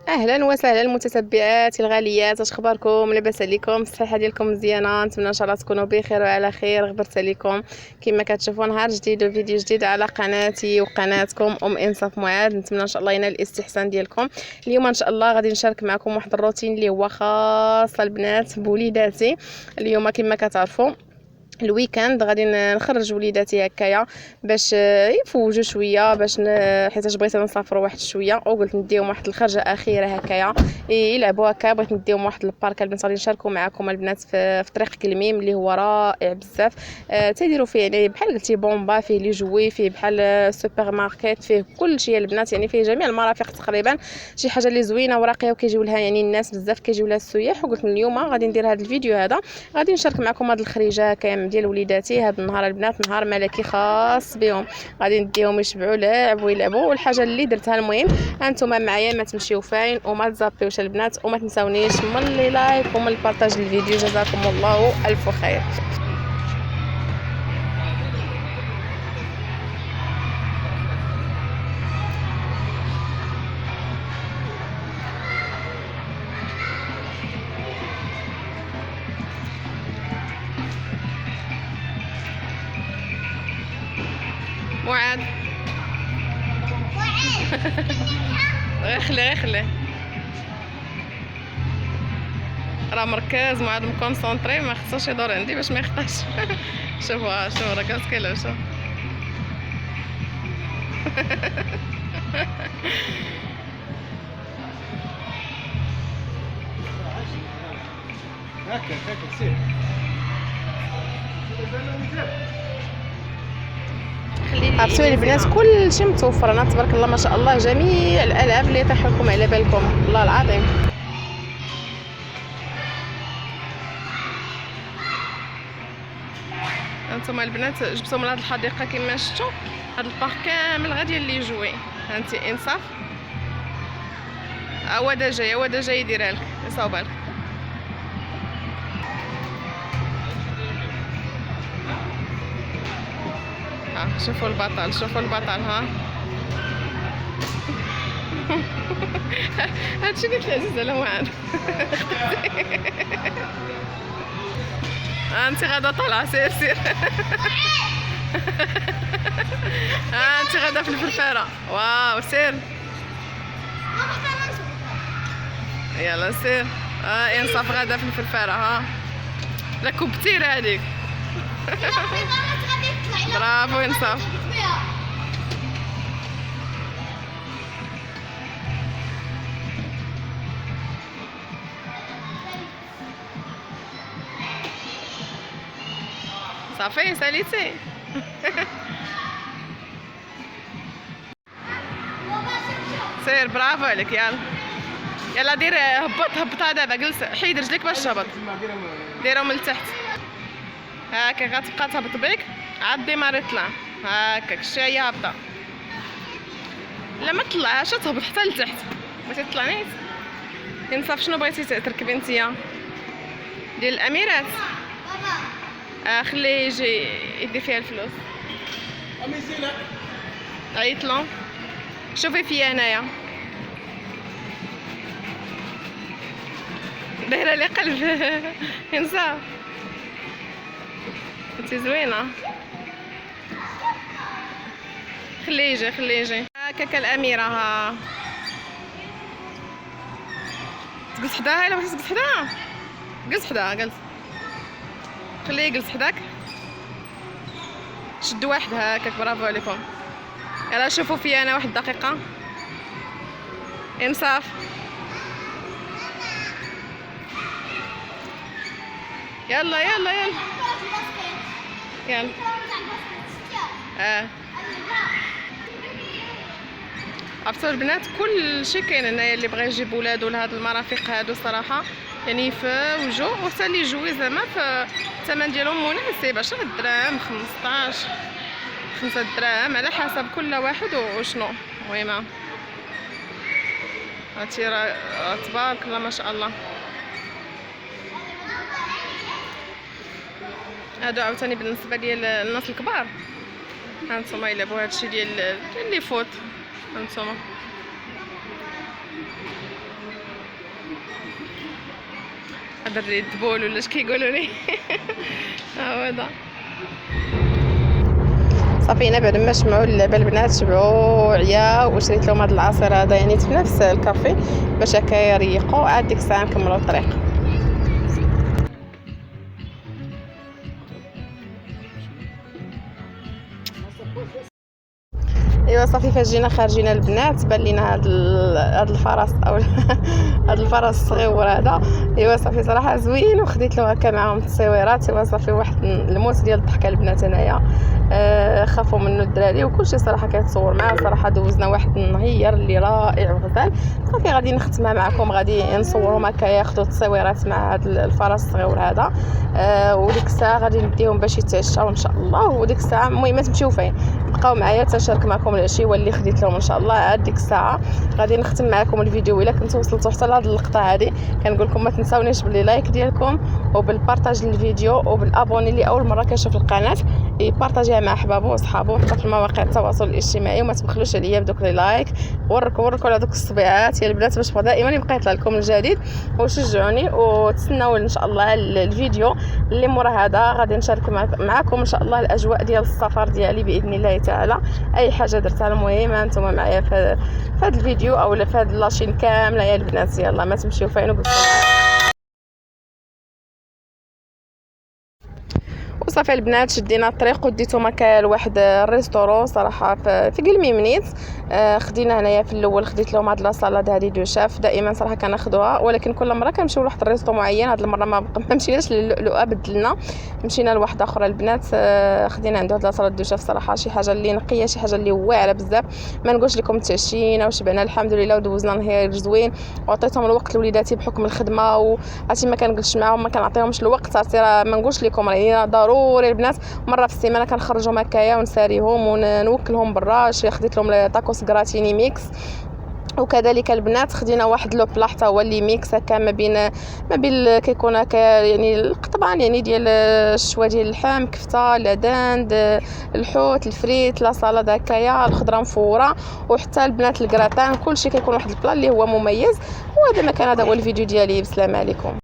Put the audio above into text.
اهلا وسهلا المتتبعات الغاليات، اش اخباركم؟ لاباس عليكم؟ الصحه ديالكم مزيانه؟ نتمنى ان شاء الله تكونوا بخير وعلى خير. غبرت عليكم كما كتشوفوا نهار جديد وفيديو جديد على قناتي وقناتكم انصاف معاد. نتمنى ان شاء الله ينال الاستحسان ديالكم. اليوم ان شاء الله غادي نشارك معكم واحد الروتين اللي هو خاص البنات بوليداتي. اليوم كما كتعرفوا الويكاند غادي نخرج وليداتي هكايا باش يفوجوا شويه، حيت بغيت نسافروا واحد شويه وقلت نديهم واحد الخرجه اخيره هكايا يلعبوا هكا. بغيت نديهم واحد البارك البنات، غادي نشاركوا معكم البنات في طريق كلميم اللي هو رائع بزاف. تيديروا فيه يعني بحال قلتي بومبا، فيه لي جوي، فيه بحال سوبر ماركت، فيه كل شيء البنات، يعني فيه جميع المرافق تقريبا. شي حاجه اللي زوينه وراقيه وكيجيو لها يعني الناس بزاف، كيجيو لها السياح. وقلت اليوم غادي ندير هذا الفيديو هذا، غادي نشارك معكم هذه الخريجه كامل ديال وليداتي. هذا النهار البنات نهار ملكي خاص بهم، غادي نديهم يشبعوا لعب ويلعبوا. والحاجه اللي درتها المهم انتم معايا، ما تمشيو فاين وما تزابيوش البنات، وما تنساونيش من لي لايك ومن البارطاج الفيديو. جزاكم الله الف خير. معاذ غير خليه راه مركز. معاذ مكونسونطري، ما خصوش يدور عندي باش ما يخطاش. شوفوا راه جالس كيلعب. شوف هكا سير. عرفتوا البنات كل شيء متوفر هنا تبارك الله ما شاء الله. جميع الالعاب اللي يطيح لكم على بالكم، والله العظيم. انتم البنات جبتوا من هذه الحديقه كما شفتوا، هذا البارك كامل غادي اللي يجوي. هانتي انصاف هو جاي يديرها لك، يصاوبها لك. شوفوا البطل ها. هادشي قلت العزيز على معاذ. انت غادا طالعه، سير. انت غادا في الفرفاره. واو سير، يلا سير. انصاف غادا في الفرفاره ها. لا كبتير هذيك. برافو انصاف. صافي ساليتي. سير برافو عليك. يلا دير هبطها دابا. جلس، حيد رجليك باش تهبط. ديرهم لتحت هاكا. غتبقى تهبط بيك عاد ديماري طلع هاكاك. شتي هي هابطه. لا ما تطلعهاش، تهبط حتى لتحت. بغيتي تطلع نيت. انصاف شنو بغيتي تركبي نتيا؟ ديال الاميرات؟ خليه يجي يدي فيها الفلوس. عيطلو. شوفي فيا انايا دايره لي قلب. انصاف انتي زوينه. خليه يجي هكاك الاميره. ها تجلس حداها. الا بغيتي تجلس حداها جلس حداها. جلس، خليه يجلس حداك. شد واحد هكاك. برافو عليكم. يلا شوفوا فيا انا واحد دقيقه. انصاف يلا. عرفتوا البنات كل شيء كاين هنايا. اللي بغى يجيب ولادو لهاد المرافق هادو صراحه يعني فوجو، وحتى اللي يجوي زعما الثمن ديالهم مناسب. 10 دراهم 15 5 دراهم على حسب كل واحد وشنو. المهم هاتي راه تبارك الله ما شاء الله. هادو عاوتاني بالنسبه ديال الناس الكبار. هانتوما يلعبوا هادشي ديال اللي فوت. هانتوما هذا الريد بول ولا اش كيقولوا لي. ها هو هذا صافي. انا بعد ما شمعوا اللعبه البنات شبعوا عياو وشريت لهم هذا العصير هذا يعني في نفس الكافي باش هكا يريقوا. عاد ديك الساعه نكملوا الطريق. ايوا صافي فاش جينا خارجين البنات بان لينا هاد الفرس او هاد الفرس الصغيور هذا. ايوا صافي صراحه زوين وخديت له هكا معاهم التصويرات. ايوا صافي واحد الموت ديال الضحكه البنات هنايا. خافوا منه الدراري وكلشي صراحه كيتصور معاه. صراحه دوزنا واحد النهير اللي رائع وغزال. صافي غادي نختمها معكم غادي نصورهم هكا ياخذوا تصويرات مع هاد الفرس الصغيور هذا. وديك الساعه غادي نديهم باش يتعشاو ان شاء الله. وديك الساعه المهم تمشيو فين بقاو معايا تنشارك معكم العشيه اللي خديت لهم ان شاء الله. عاد ديك الساعه غادي نختم معكم الفيديو. الا كنتوا وصلتوا حتى لهاد اللقطه هذه كنقول لكم ما تنساونيش باللايك ديالكم وبالبارطاج للفيديو وبالابوني اللي اول مره كيشوف القناه يبارطاجيها مع احبابو وصحابو حتى في مواقع التواصل الاجتماعي. وما تبخلوش عليا بدوك لي لايك. وركوا على دوك الصبيعات يا البنات باش دائما يبقى يطلع لكم الجديد. وشجعوني وتسناو ان شاء الله الفيديو اللي مورا هذا غادي نشارك معكم ان شاء الله الاجواء ديال السفر ديالي باذن الله تعالى. اي حاجه درتها المهم انتم معايا في هذا الفيديو او في هذه لاشين كامله يا البنات. يلا ما تمشيو فين وقفوا. وصافي البنات شدينا الطريق وديتو هكا لواحد الريستورون صراحه في قلمي منيت. خدينا هنايا في الاول خديت لهم هاد لاصالاد هذه دو شاف دائما صراحه كناخذوها ولكن كل مره كنمشيو لواحد الريستو معين. هاد المره ما مشيناش للؤلؤه بدلنا مشينا لواحد اخرى البنات. خدينا عنده هاد لاصالاد دو شاف صراحه شي حاجه اللي نقيه شي حاجه اللي واعره بزاف. ما نقولش لكم تعشينا وشبعنا الحمد لله ودوزنا نهار زوين وعطيتهم الوقت لوليداتي بحكم الخدمه وعرفتي ما كنجلسش معاهم ما كنعطيهمش الوقت. عرفتي راه ما نقولش لكم راه ضروري البنات مره في السيمانه كنخرجهم هكايا ونساريهم ونوكلهم برا. خديت لهم طاكوس غراتيني ميكس. وكذلك البنات خدينا واحد لو بلا حتى هو اللي ميكس هكا ما بين كيكون هكا يعني القطبان يعني ديال الشوا ديال اللحم كفته العدند الحوت الفريت لا صالاد هكايا الخضره مفوره وحتى البنات الكراتان كلشي كيكون واحد البلا اللي هو مميز. وهذا ما كان هذا هو الفيديو ديالي. بسلام عليكم.